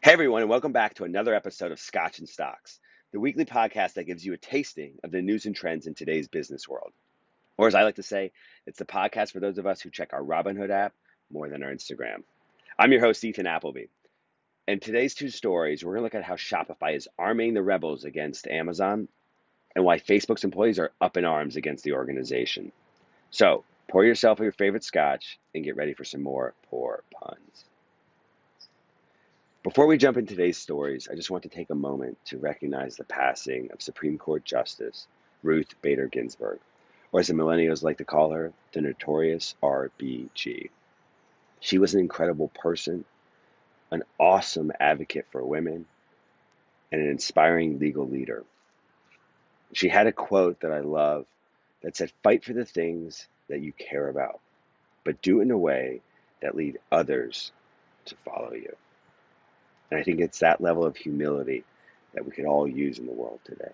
Hey everyone, and welcome back to another episode of Scotch and Stocks, the weekly podcast that gives you a tasting of the news and trends in today's business world. Or as I like to say, it's the podcast for those of us who check our Robinhood app more than our Instagram. I'm your host, Ethan Appleby. And today's two stories, we're going to look at how Shopify is arming the rebels against Amazon and why Facebook's employees are up in arms against the organization. So pour yourself your favorite scotch and get ready for some more poor puns. Before we jump into today's stories, I just want to take a moment to recognize the passing of Supreme Court Justice Ruth Bader Ginsburg, or as the millennials like to call her, the notorious RBG. She was an incredible person, an awesome advocate for women, and an inspiring legal leader. She had a quote that I love that said, "Fight for the things that you care about, but do it in a way that lead others to follow you." And I think it's that level of humility that we could all use in the world today.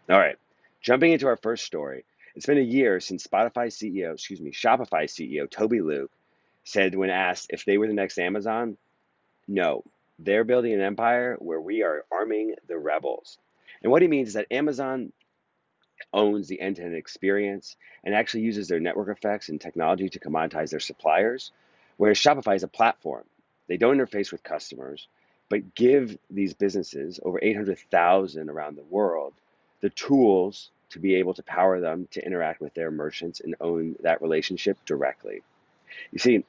All right, jumping into our first story. It's been a year since Shopify CEO Toby Luke said when asked if they were the next Amazon, no, they're building an empire where we are arming the rebels. And what he means is that Amazon owns the end-to-end experience and actually uses their network effects and technology to commoditize their suppliers, whereas Shopify is a platform. They don't interface with customers, but give these businesses, over 800,000 around the world, the tools to be able to power them to interact with their merchants and own that relationship directly. You see,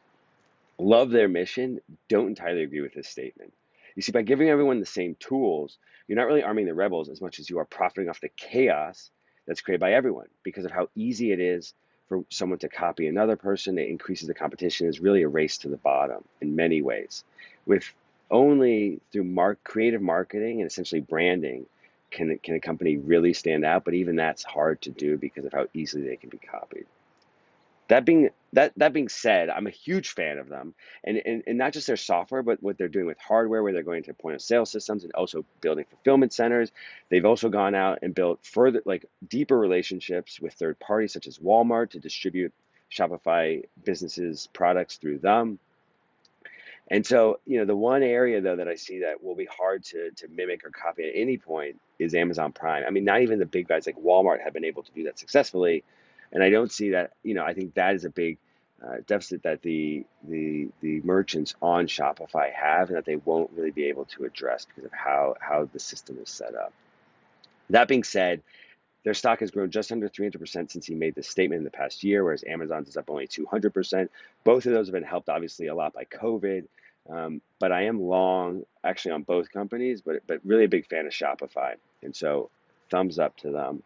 love their mission, don't entirely agree with this statement. You see, by giving everyone the same tools, you're not really arming the rebels as much as you are profiting off the chaos that's created by everyone because of how easy it is for someone to copy another person. It increases the competition. It's really a race to the bottom in many ways. With only through creative marketing and essentially branding can a company really stand out, but even that's hard to do because of how easily they can be copied. That being said, I'm a huge fan of them, and not just their software, but what they're doing with hardware, where they're going to point of sale systems and also building fulfillment centers. They've also gone out and built further, like deeper relationships with third parties such as Walmart to distribute Shopify businesses products through them. And so, the one area though that I see that will be hard to mimic or copy at any point is Amazon Prime. I mean, not even the big guys like Walmart have been able to do that successfully, and I don't see that. I think that is a big deficit that the merchants on Shopify have, and that they won't really be able to address because of how the system is set up. That being said, their stock has grown just under 300% since he made this statement in the past year, whereas Amazon's is up only 200%. Both of those have been helped, obviously, a lot by COVID. But I am long, actually, on both companies, but really a big fan of Shopify. And so, thumbs up to them.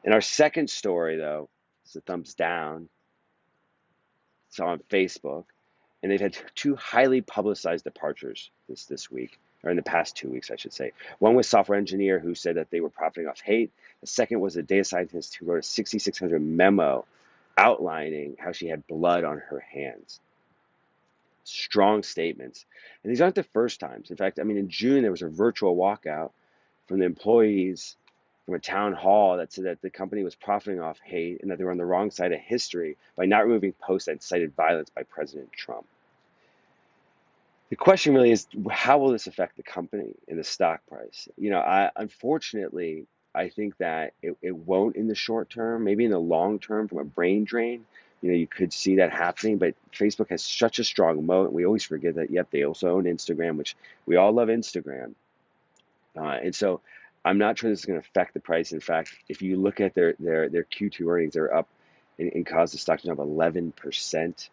And our second story, though, is a thumbs down. It's on Facebook, and they've had two highly publicized departures this week, or in the past 2 weeks, I should say. One was software engineer who said that they were profiting off hate. The second was a data scientist who wrote a 6,600 memo outlining how she had blood on her hands. Strong statements. And these aren't the first times. In fact, I mean, in June, there was a virtual walkout from the employees from a town hall that said that the company was profiting off hate and that they were on the wrong side of history by not removing posts that incited violence by President Trump. The question really is, how will this affect the company and the stock price? Unfortunately, I think that it won't in the short term. Maybe in the long term, from a brain drain, you could see that happening. But Facebook has such a strong moat, and we always forget that. Yep, they also own Instagram, which we all love Instagram, and so I'm not sure this is going to affect the price. In fact, if you look at their Q2 earnings, they're up and caused the stock to jump 11%.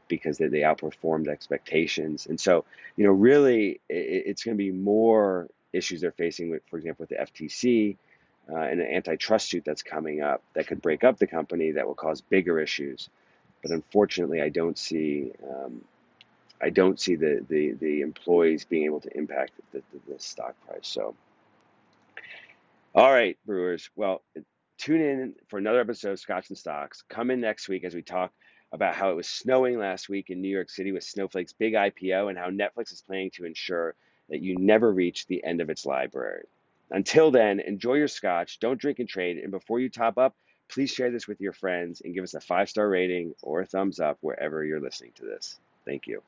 Because they outperformed expectations. And so, really, it's going to be more issues they're facing with, for example, with the FTC and an antitrust suit that's coming up that could break up the company that will cause bigger issues. But unfortunately, I don't see the employees being able to impact the stock price. So, all right, Brewers. Well, tune in for another episode of Scotch and Stocks. Come in next week as we talk about how it was snowing last week in New York City with Snowflake's big IPO and how Netflix is planning to ensure that you never reach the end of its library. Until then, enjoy your scotch, don't drink and trade, and before you top up, please share this with your friends and give us a 5-star rating or a thumbs up wherever you're listening to this. Thank you.